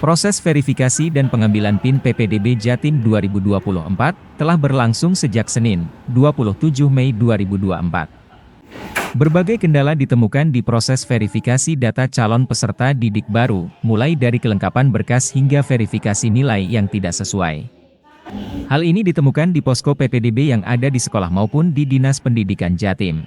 Proses verifikasi dan pengambilan PIN PPDB Jatim 2024 telah berlangsung sejak Senin, 27 Mei 2024. Berbagai kendala ditemukan di proses verifikasi data calon peserta didik baru, mulai dari kelengkapan berkas hingga verifikasi nilai yang tidak sesuai. Hal ini ditemukan di posko PPDB yang ada di sekolah maupun di Dinas Pendidikan Jatim.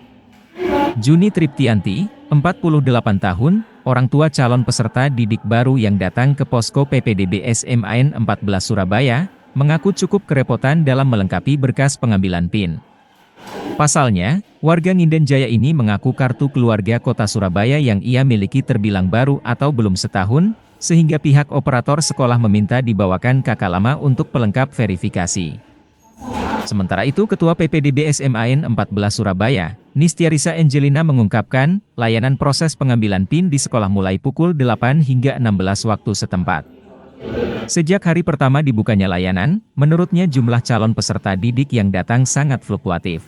Juni Triptianti, 48 tahun, orang tua calon peserta didik baru yang datang ke posko PPDB SMAN 14 Surabaya, mengaku cukup kerepotan dalam melengkapi berkas pengambilan PIN. Pasalnya, warga Nginden Jaya ini mengaku kartu keluarga kota Surabaya yang ia miliki terbilang baru atau belum setahun, sehingga pihak operator sekolah meminta dibawakan kakak lama untuk pelengkap verifikasi. Sementara itu Ketua PPDB SMAN 14 Surabaya, Nistiarisa Angelina mengungkapkan, layanan proses pengambilan PIN di sekolah mulai pukul 8 hingga 16 waktu setempat. Sejak hari pertama dibukanya layanan, menurutnya jumlah calon peserta didik yang datang sangat fluktuatif.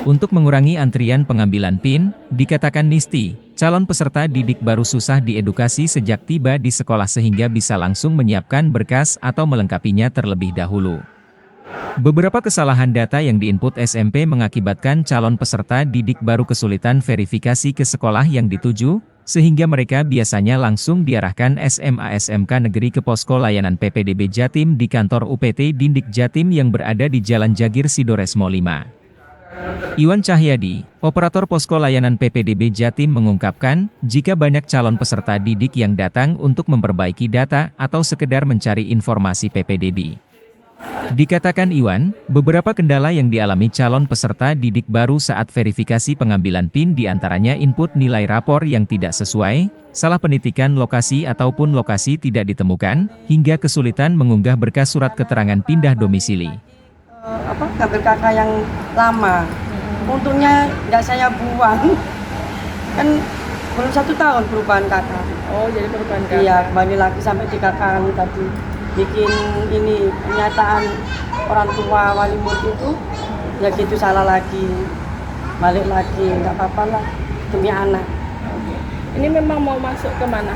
Untuk mengurangi antrian pengambilan PIN, dikatakan Nisti, calon peserta didik baru susah diedukasi sejak tiba di sekolah sehingga bisa langsung menyiapkan berkas atau melengkapinya terlebih dahulu. Beberapa kesalahan data yang diinput SMP mengakibatkan calon peserta didik baru kesulitan verifikasi ke sekolah yang dituju, sehingga mereka biasanya langsung diarahkan SMA-SMK negeri ke posko layanan PPDB Jatim di kantor UPT Dindik Jatim yang berada di Jalan Jagir Sidoresmo 5. Iwan Cahyadi, operator posko layanan PPDB Jatim mengungkapkan, jika banyak calon peserta didik yang datang untuk memperbaiki data atau sekedar mencari informasi PPDB. Dikatakan Iwan, beberapa kendala yang dialami calon peserta didik baru saat verifikasi pengambilan PIN diantaranya input nilai rapor yang tidak sesuai, salah penitikan lokasi ataupun lokasi tidak ditemukan, hingga kesulitan mengunggah berkas surat keterangan pindah domisili. Ngambil kakak yang lama, untungnya nggak saya buang, kan belum 1 tahun perubahan kakak. Oh, jadi perubahan kakak? Iya, kembali lagi sampai di kakak tadi. Bikin ini pernyataan orang tua wali murid itu, ya gitu salah lagi, balik lagi, nggak apa-apa lah, demi anak. Ini memang mau masuk ke mana?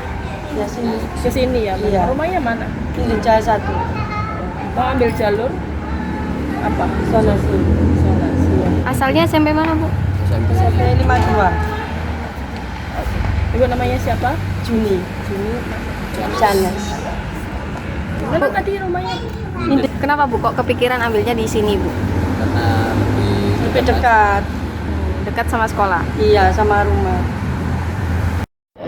Ya sini. Ke sini ya? Iya. Rumahnya mana? Ini Jaya 1. Mau ambil jalur? Apa? Zonasi. Zonasi ya. Asalnya SMP mana, Bu? SMP 52. Ibu namanya siapa? Juni. Janes. Mana tadi rumahnya? Kenapa, Bu, kok kepikiran ambilnya di sini, Bu? Karena Lebih dekat. Dekat sama sekolah. Iya, sama rumah.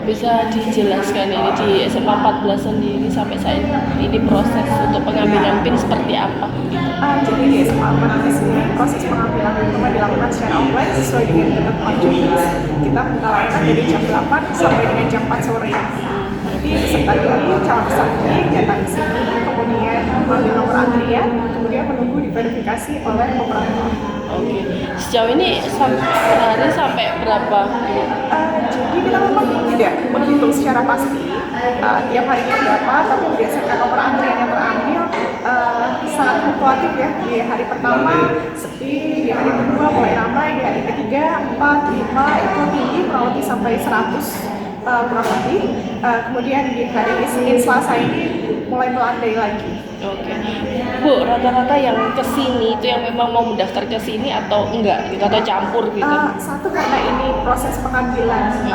Bisa dijelaskan ini di SMA 14 sendiri sampai saat ini proses untuk pengambilan PIN seperti apa? Jadi di SMA 14 di sini proses pengambilan PIN dilakukan secara offline sesuai dengan ketentuan Jokis. Kita buka layanan dari jam 8 sampai dengan jam 4 sore. Jadi peserta ini, calon peserta ini datang ke sini, kemudian mengambil nomor antrian, kemudian menunggu diverifikasi oleh operator. Oke. Sejauh ini per hari sampai berapa? Jadi kita memang tidak menghitung secara pasti tiap harinya berapa, tapi berdasarkan nomor antrian yang terambil sangat fluktuatif ya. Di hari pertama sepi, di hari kedua mulai ramai, di hari ketiga 4, 5 itu tinggi kurang lebih sampai 100 kurang lebih. Kemudian di hari Senin Selasa ini mulai melandai lagi. Oke. Bu, rata-rata yang kesini itu yang memang mau mendaftar ke sini atau enggak gitu, atau campur gitu? Satu karena ini proses pengambilan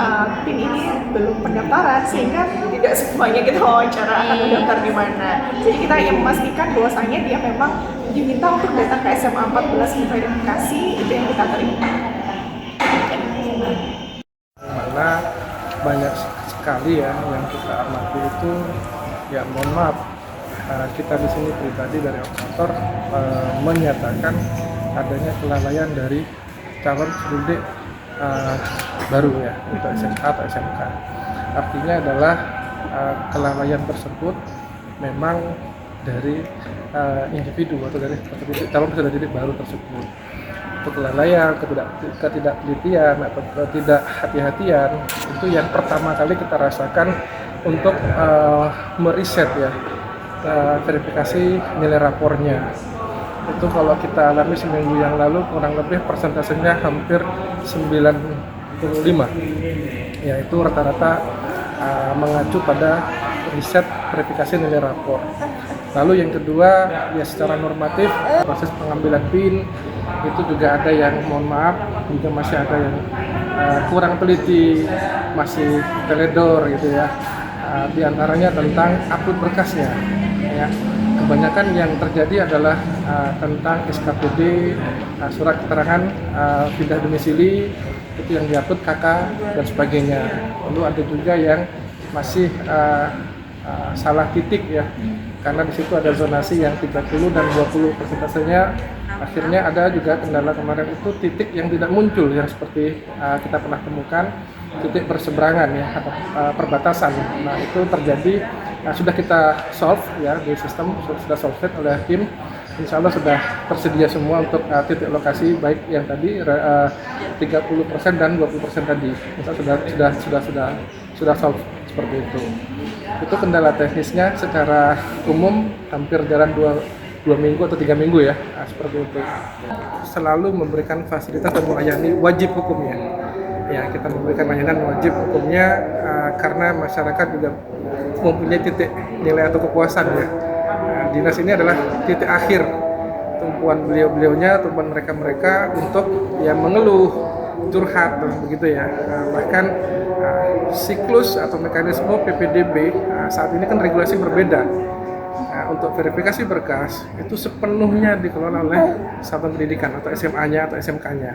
PIN ini belum pendaftaran sehingga tidak semuanya kita wawancara akan mendaftar di mana. Jadi kita ingin memastikan bahwasanya dia memang diminta untuk datang ke SMA 14 verifikasi, itu yang kita terima. Mana banyak sekali ya yang kita amati itu, ya mohon maaf, kita di sini pribadi dari operator menyatakan adanya kelalaian dari calon pendidik baru ya untuk SMA atau SMK. Artinya adalah kelalaian tersebut memang dari individu atau dari calon peserta didik baru tersebut. Untuk kelalaian, ketidaktelitian atau ketidakhati-hatian itu yang pertama kali kita rasakan untuk meriset ya verifikasi nilai rapornya. Itu kalau kita alami seminggu yang lalu kurang lebih persentasenya hampir 95, yaitu rata-rata mengacu pada riset verifikasi nilai rapor. Lalu yang kedua, ya secara normatif proses pengambilan PIN itu juga ada yang mohon maaf juga masih ada yang kurang teliti, masih teledor gitu ya. Di antaranya tentang upload berkasnya. Ya. Kebanyakan yang terjadi adalah tentang SKPD, surat keterangan pindah domisili itu yang diupload KK dan sebagainya. Lalu ada juga yang masih salah titik ya, karena di situ ada zonasi yang 30 dan 20 persentasenya. Akhirnya ada juga kendala kemarin itu titik yang tidak muncul yang seperti kita pernah temukan, titik perseberangan ya atau perbatasan. Nah itu terjadi, sudah kita solve ya di sistem, sudah solve oleh tim. Insya Allah sudah tersedia semua untuk titik lokasi baik yang tadi 30% dan 20% tadi. Sudah solve seperti itu. Itu kendala teknisnya secara umum hampir jalan 2 minggu atau 3 minggu ya, seperti itu. Selalu memberikan fasilitas dan melayani wajib hukumnya. Ya, kita memberikan layanan wajib hukumnya karena masyarakat juga mempunyai titik nilai atau kepuasan ya. Dinas ini adalah titik akhir tumpuan beliau-beliaunya, tumpuan mereka-mereka untuk ya mengeluh, curhat dan begitu ya. Bahkan siklus atau mekanisme PPDB saat ini kan regulasi berbeda. Untuk verifikasi berkas itu sepenuhnya dikelola oleh satuan pendidikan atau SMA-nya atau SMK-nya,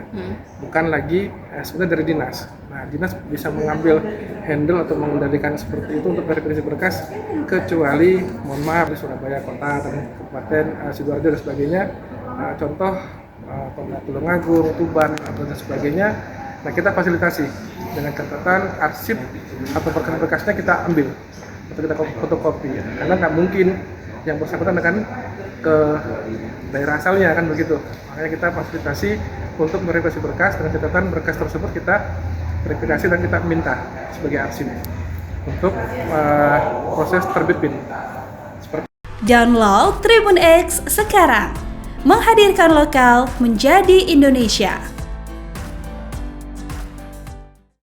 bukan lagi sebenarnya dari dinas. Nah, dinas bisa mengambil handle atau mengendalikan seperti itu untuk verifikasi berkas, kecuali mohon maaf di Surabaya Kota dan Kabupaten Sidoarjo dan sebagainya. Contoh Tulungagung, Tuban dan sebagainya. Nah, kita fasilitasi dengan catatan arsip atau berkas-berkasnya kita ambil atau kita fotokopi, karena nggak mungkin yang bersangkutan akan ke daerah asalnya kan begitu. Makanya kita fasilitasi untuk verifikasi berkas dengan catatan berkas tersebut kita verifikasi dan kita minta sebagai arsip untuk proses terbit PIN. Download Tribun X sekarang, menghadirkan lokal menjadi Indonesia.